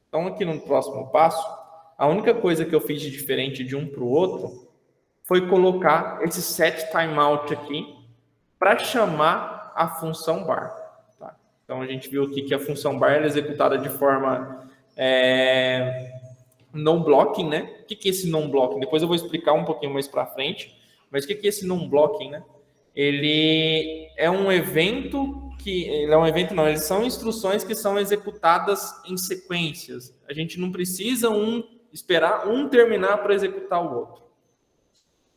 Então, aqui no próximo passo, a única coisa que eu fiz de diferente de um para o outro foi colocar esse set timeout aqui para chamar a função bar. Tá? Então, a gente viu aqui que a função bar é executada de forma non-blocking, né? O que é esse non-blocking? Depois eu vou explicar um pouquinho mais para frente, mas o que é esse non-blocking, né? Ele é um evento eles são instruções que são executadas em sequências. A gente não precisa esperar um terminar para executar o outro.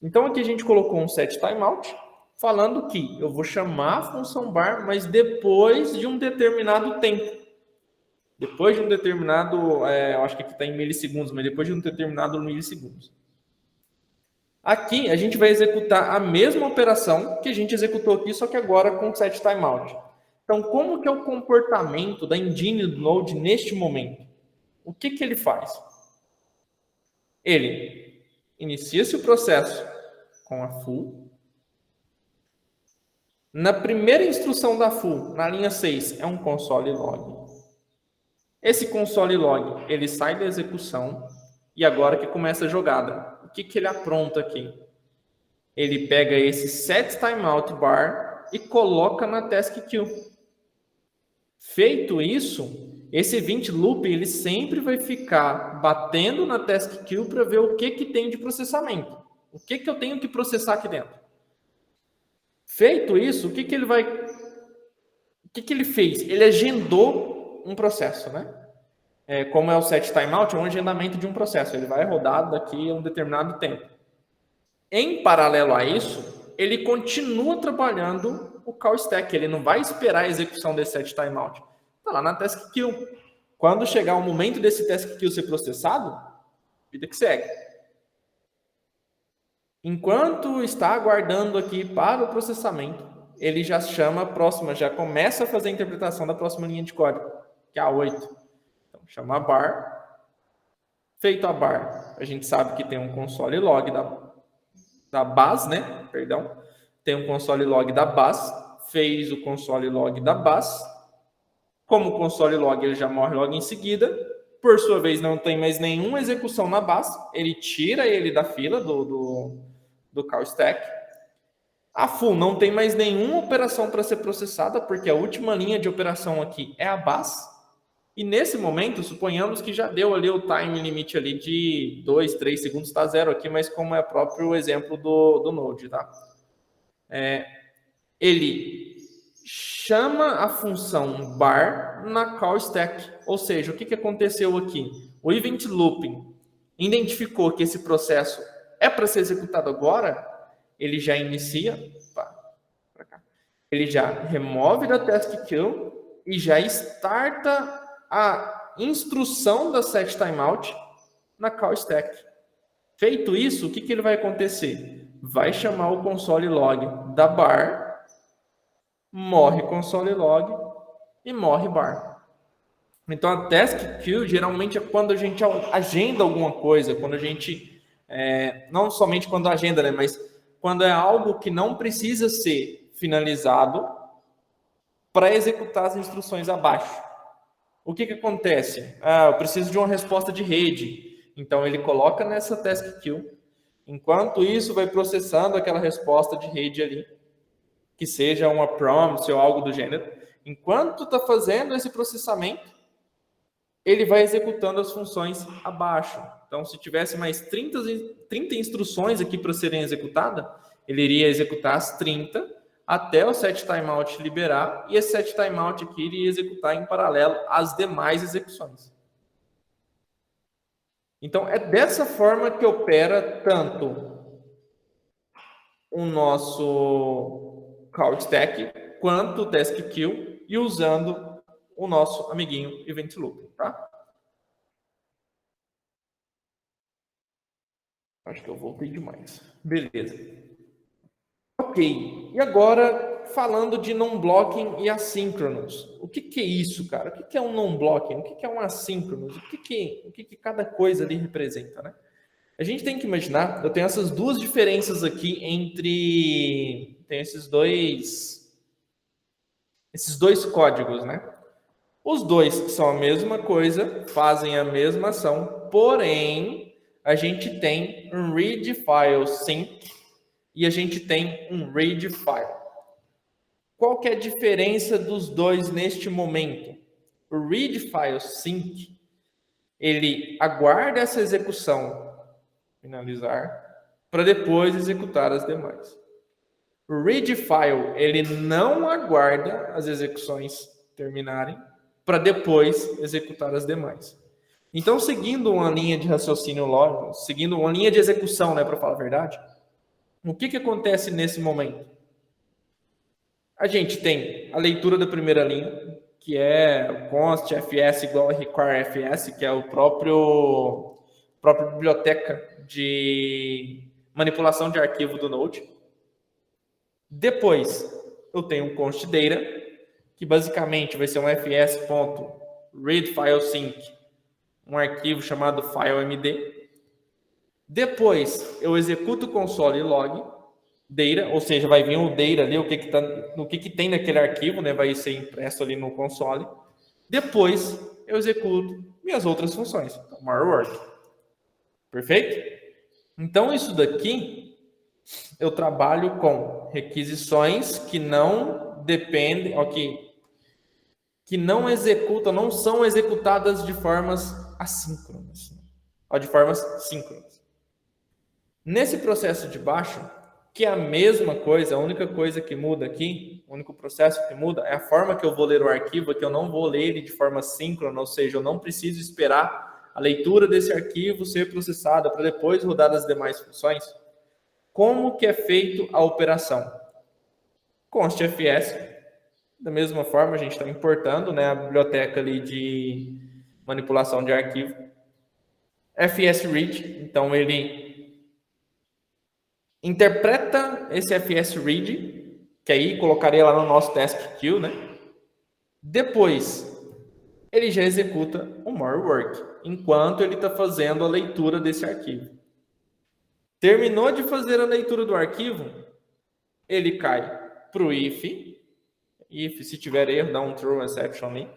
Então aqui a gente colocou um set timeout, falando que eu vou chamar a função bar, mas depois de um determinado tempo. Depois de um determinado, eu acho que aqui está em milissegundos, mas depois de um determinado milissegundos. Aqui a gente vai executar a mesma operação que a gente executou aqui, só que agora com set timeout. Então, como que é o comportamento da engine do Node neste momento? O que ele faz? Ele inicia-se o processo com a full. Na primeira instrução da full, na linha 6, é um console log. Esse console log, ele sai da execução e agora que começa a jogada. O que ele apronta aqui? Ele pega esse set timeout bar e coloca na task queue. Feito isso, esse event loop ele sempre vai ficar batendo na task queue para ver o que tem de processamento. O que eu tenho que processar aqui dentro. Feito isso, o que ele fez? Ele agendou um processo, né? Como é o set timeout, é um agendamento de um processo. Ele vai rodar daqui a um determinado tempo. Em paralelo a isso, ele continua trabalhando o call stack. Ele não vai esperar a execução desse set timeout. Está lá na task queue. Quando chegar o momento desse task queue ser processado, vida que segue. Enquanto está aguardando aqui para o processamento, ele já chama a próxima, já começa a fazer a interpretação da próxima linha de código, que é a 8. Então, chama a bar. Feito a bar, a gente sabe que tem um console log da base, né? Perdão. Tem um console log da base. Fez o console log da base. Como o console log ele já morre logo em seguida, por sua vez não tem mais nenhuma execução na base, ele tira ele da fila do call stack. A full não tem mais nenhuma operação para ser processada, porque a última linha de operação aqui é a base. E nesse momento, suponhamos que já deu ali o time limit ali de 2, 3 segundos, está zero aqui, mas como é o próprio exemplo do Node, tá? Ele chama a função bar na call stack. Ou seja, o que aconteceu aqui? O event looping identificou que esse processo é para ser executado agora, ele já inicia, ele já remove da task queue e já starta a instrução da set timeout na call stack. Feito isso, o que ele vai acontecer? Vai chamar o console log da bar, morre console log e morre bar. Então, a task queue geralmente é quando a gente agenda alguma coisa, quando a gente, não somente quando agenda, né, mas quando é algo que não precisa ser finalizado para executar as instruções abaixo. O que acontece? Eu preciso de uma resposta de rede. Então, ele coloca nessa task queue. Enquanto isso, vai processando aquela resposta de rede ali, que seja uma promise ou algo do gênero. Enquanto está fazendo esse processamento, ele vai executando as funções abaixo. Então, se tivesse mais 30 instruções aqui para serem executadas, ele iria executar as 30 até o set timeout liberar, e esse set timeout aqui iria executar em paralelo as demais execuções. Então, é dessa forma que opera tanto o nosso call stack quanto o task queue, e usando o nosso amiguinho event loop, tá? Acho que eu voltei demais. Beleza. Ok. E agora, falando de non-blocking e assíncronos. O que é isso, cara? O que é um non-blocking? O que é um assíncronos? O que cada coisa ali representa, né? A gente tem que imaginar, eu tenho essas duas diferenças aqui entre... Tem esses dois códigos, né? Os dois são a mesma coisa, fazem a mesma ação, porém, a gente tem um read file sync e a gente tem um read file. Qual que é a diferença dos dois neste momento? O read file sync, ele aguarda essa execução finalizar para depois executar as demais. O read file, ele não aguarda as execuções terminarem para depois executar as demais. Então, seguindo uma linha de raciocínio lógico, seguindo uma linha de execução, né, para falar a verdade, o que acontece nesse momento? A gente tem a leitura da primeira linha, que é o const fs igual a require fs, que é a própria biblioteca de manipulação de arquivo do Node. Depois, eu tenho um const data, que basicamente vai ser um fs.readFileSync, um arquivo chamado filemd. Depois, eu executo o console log data, ou seja, vai vir o data ali, o que tem naquele arquivo, né, vai ser impresso ali no console. Depois, eu executo minhas outras funções, então, more work. Perfeito? Então, isso daqui, eu trabalho com requisições que não dependem, que não executam, não são executadas de formas assíncronas, ou de formas síncronas. Nesse processo de baixo, que é a mesma coisa, a única coisa que muda aqui, o único processo que muda é a forma que eu vou ler o arquivo, que eu não vou ler ele de forma síncrona, ou seja, eu não preciso esperar a leitura desse arquivo ser processada para depois rodar as demais funções. Como que é feito a operação? constfs, da mesma forma, a gente está importando, né, a biblioteca ali de manipulação de arquivo. fsread, então ele interpreta esse fsread, que aí colocaria lá no nosso task queue, né? Depois, ele já executa o more work, enquanto ele está fazendo a leitura desse arquivo. Terminou de fazer a leitura do arquivo, ele cai para o if, se tiver erro, dá um true exception ali.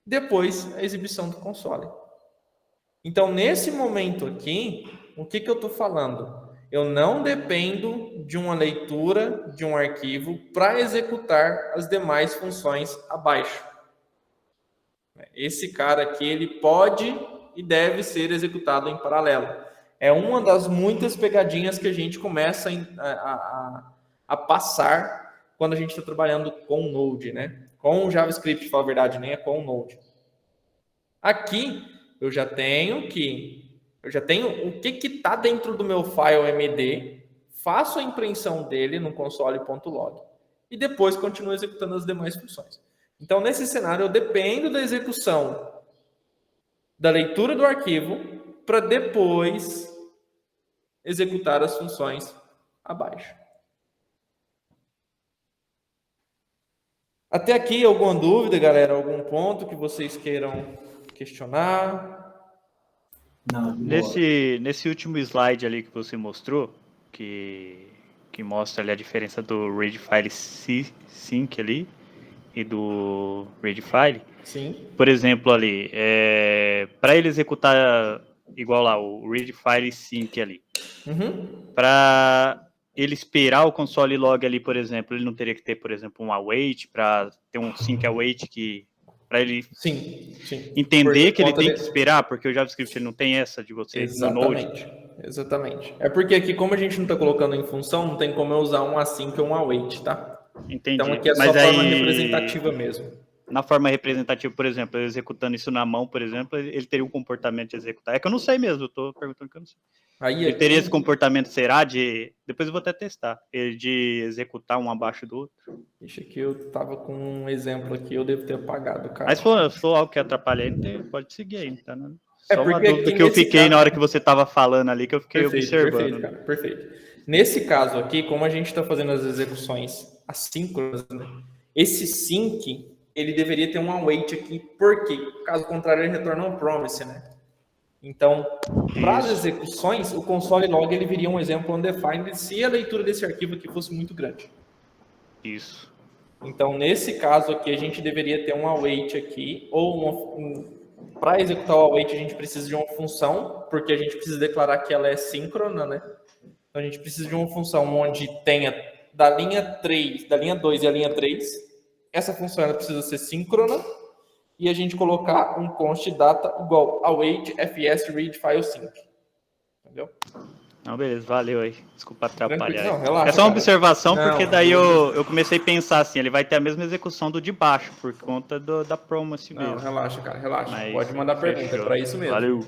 Depois, a exibição do console. Então, nesse momento aqui, o que eu estou falando? Eu não dependo de uma leitura de um arquivo para executar as demais funções abaixo. Esse cara aqui, ele pode e deve ser executado em paralelo. É uma das muitas pegadinhas que a gente começa a passar quando a gente está trabalhando com Node, né? Com JavaScript, para falar a verdade, nem é com Node. Aqui, eu já tenho o que está dentro do meu file MD, faço a impressão dele no console.log e depois continuo executando as demais funções. Então, nesse cenário, eu dependo da execução da leitura do arquivo para depois executar as funções abaixo. Até aqui, alguma dúvida, galera? Algum ponto que vocês queiram questionar? Não, nesse último slide ali que você mostrou, que mostra ali a diferença do read file sync ali e do read file. Sim. Por exemplo, ali, para ele executar igual lá o read file sync ali, para ele esperar o console log ali, por exemplo, ele não teria que ter, por exemplo, um await para ter um sync await que para ele entender que ele tem que esperar, porque o JavaScript ele não tem essa de você no Node. Exatamente. É porque aqui, como a gente não está colocando em função, não tem como eu usar um async ou um await, tá? Entendi. Então aqui é só forma representativa mesmo. Na forma representativa, por exemplo, eu executando isso na mão, por exemplo, ele teria um comportamento de executar. É que eu não sei mesmo, eu estou perguntando que eu não sei. Ele teria esse comportamento, será de... Depois eu vou até testar. Ele de executar um abaixo do outro. Ixi, aqui eu tava com um exemplo aqui, eu devo ter apagado, cara. Mas se for algo que atrapalha aí, pode seguir aí, tá? Só uma dúvida que eu fiquei na hora que você tava falando ali, que eu fiquei observando. Perfeito, cara, perfeito. Nesse caso aqui, como a gente está fazendo as execuções assíncronas, né, esse sync, ele deveria ter um await aqui, porque caso contrário ele retorna um promise, né? Então, para as execuções, o console log ele viria um exemplo undefined se a leitura desse arquivo aqui fosse muito grande. Isso. Então, nesse caso aqui, a gente deveria ter um await aqui, ou para executar o await, a gente precisa de uma função, porque a gente precisa declarar que ela é síncrona, né? Então, a gente precisa de uma função onde tenha da linha 3, da linha 2 e a linha 3, essa função ela precisa ser síncrona, e a gente colocar um const data igual await fs read file sync. Entendeu? Não, beleza, valeu aí. Desculpa atrapalhar. Não, relaxa, é só uma cara. observação, porque daí eu comecei a pensar assim, ele vai ter a mesma execução do de baixo, por conta da promise mesmo. Não, relaxa, cara, relaxa. Mas pode mandar pergunta, é pra isso mesmo. Valeu.